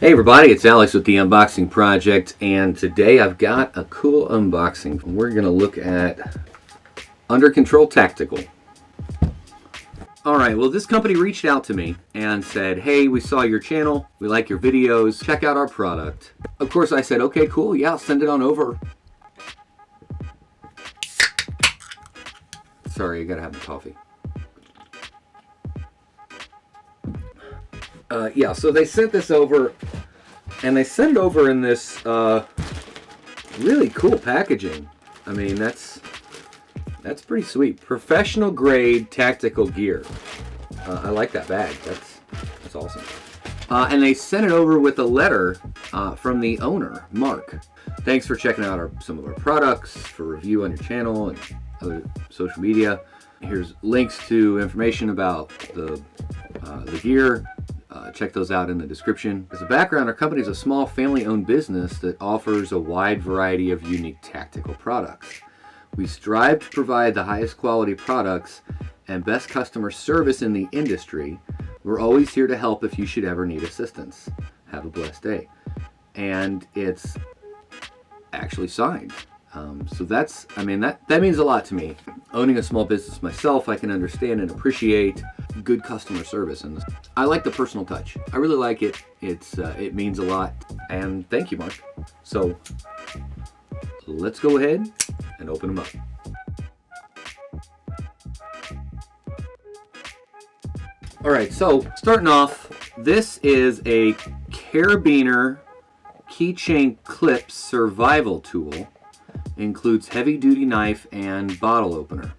Hey everybody, it's Alex with the Unboxing Project, and today I've got a cool unboxing. We're going to look at Under Control Tactical. Alright, well this company reached out to me and said, hey, we saw your channel, we like your videos, check out our product. Of course I said, okay, cool, yeah, I'll send it on over. Sorry, I gotta have my coffee. Yeah, so they sent this over, and they sent it over in this really cool packaging. I mean, that's pretty sweet. Professional grade tactical gear. I like that bag. That's awesome. And they sent it over with a letter from the owner, Mark. Thanks for checking out some of our products, for review on your channel and other social media. Here's links to information about the gear. Check those out in the description. As a background, our company is a small family-owned business that offers a wide variety of unique tactical products. We strive to provide the highest quality products and best customer service in the industry. We're always here to help if you should ever need assistance. Have a blessed day. And it's actually signed. So that's, I mean, that means a lot to me. Owning a small business myself, I can understand and appreciate good customer service, and I like the personal touch. I really like it. It means a lot, and thank you, Mark. So let's go ahead and open them up. All right, so starting off, this is a Carabiner keychain clip survival tool. Includes heavy duty knife and bottle opener.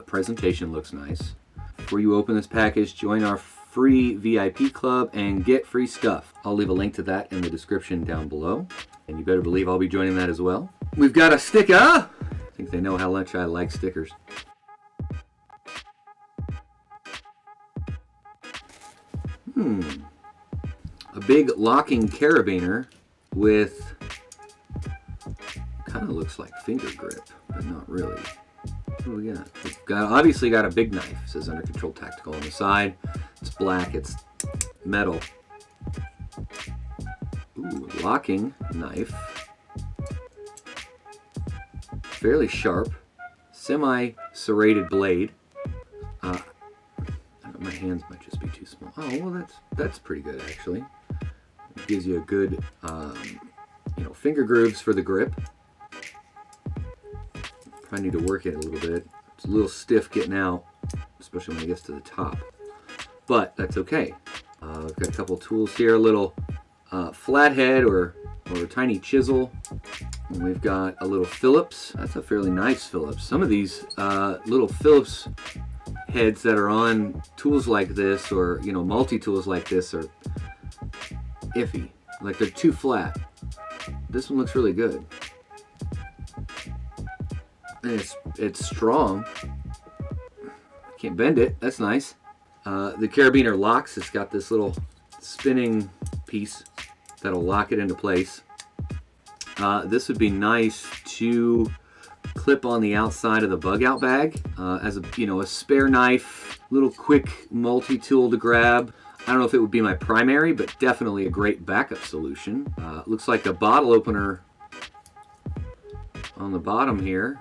Presentation looks nice. Before you open this package, join our free VIP club and get free stuff. I'll leave a link to that in the description down below, and you better believe I'll be joining that as well. We've got a sticker. I think they know how much I like stickers. A big locking carabiner with, kind of looks like finger grip, but not really. What do we got? We've obviously got a big knife. It says Under Control Tactical on the side. It's black, it's metal. Ooh, locking knife. Fairly sharp, semi-serrated blade. My hands might just be too small. Oh, well, that's pretty good actually. It gives you a good, finger grooves for the grip. Probably need to work it a little bit. It's a little stiff getting out, especially when it gets to the top. But that's okay. I've got a couple tools here, a little flathead or a tiny chisel. And we've got a little Phillips. That's a fairly nice Phillips. Some of these little Phillips heads that are on tools like this, or multi-tools like this, are iffy. Like they're too flat. This one looks really good. And it's strong. Can't bend it. That's nice. The Carabiner locks. It's got this little spinning piece that'll lock it into place. This would be nice to clip on the outside of the bug out bag as a spare knife, little quick multi-tool to grab. I don't know if it would be my primary, but definitely a great backup solution. Looks like a bottle opener on the bottom here.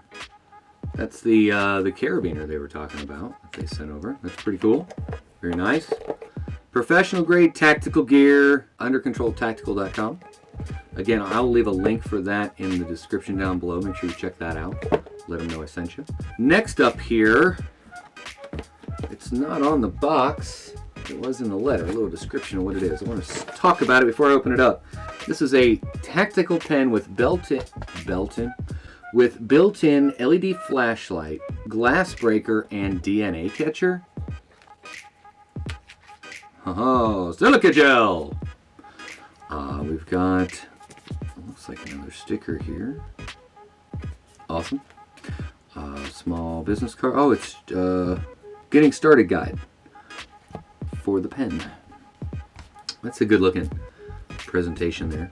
That's the Carabiner they were talking about that they sent over. That's pretty cool. Very nice. Professional grade tactical gear, undercontroltactical.com. Again, I'll leave a link for that in the description down below. Make sure you check that out. Let them know I sent you. Next up here, it's not on the box. It was in the letter, a little description of what it is. I want to talk about it before I open it up. This is a tactical pen with built-in LED flashlight, glass breaker, and DNA catcher. Oh, silica gel. We've got, looks like another sticker here. Awesome. Small business card. Oh, it's getting started guide for the pen. That's a good looking presentation there.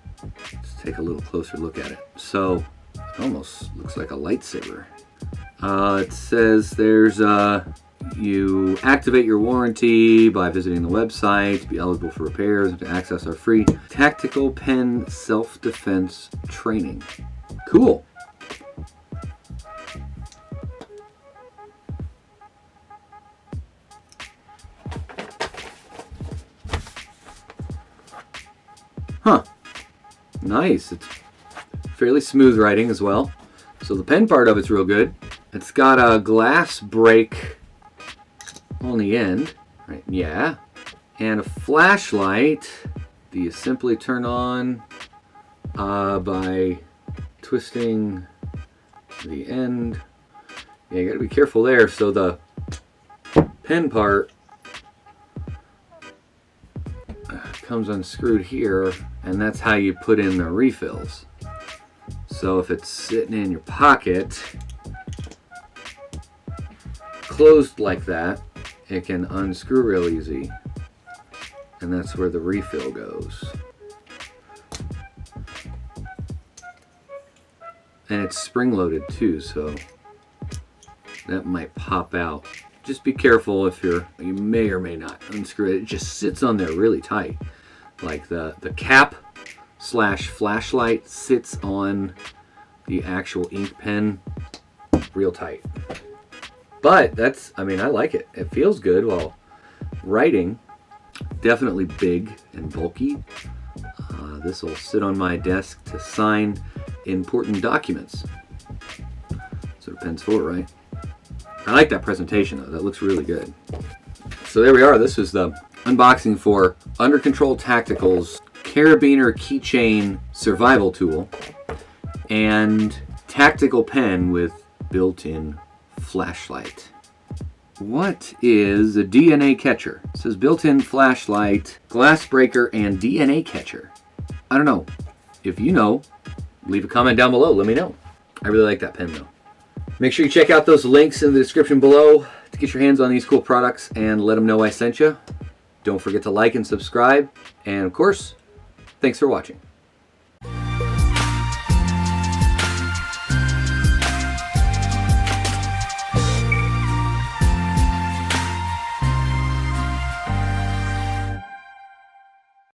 Let's take a little closer look at it. So it almost looks like a lightsaber. It says there's You activate your warranty by visiting the website to be eligible for repairs and to access our free tactical pen self-defense training. Cool. Huh. Nice. It's fairly smooth writing as well. So the pen part of it's real good. It's got a glass break on the end. Right, yeah. And a flashlight that you simply turn on by twisting the end. Yeah, you gotta be careful there. So the pen part comes unscrewed here, and that's how you put in the refills. So if it's sitting in your pocket, closed like that, it can unscrew real easy, and that's where the refill goes. And it's spring-loaded too, so that might pop out. Just be careful if you may or may not unscrew it. It just sits on there really tight. Like the cap / flashlight sits on the actual ink pen real tight. But that's, I mean, I like it. It feels good while writing. Definitely big and bulky. This will sit on my desk to sign important documents. That's what a pen's for, right? I like that presentation though. That looks really good. So there we are. This is the unboxing for Under Control Tactical's Carabiner keychain survival tool and tactical pen with built-in flashlight. What is a DNA catcher? It says built-in flashlight, glass breaker, and DNA catcher. I don't know. If you know, leave a comment down below. Let me know. I really like that pen though. Make sure you check out those links in the description below to get your hands on these cool products and let them know I sent you. Don't forget to like and subscribe. And of course, thanks for watching.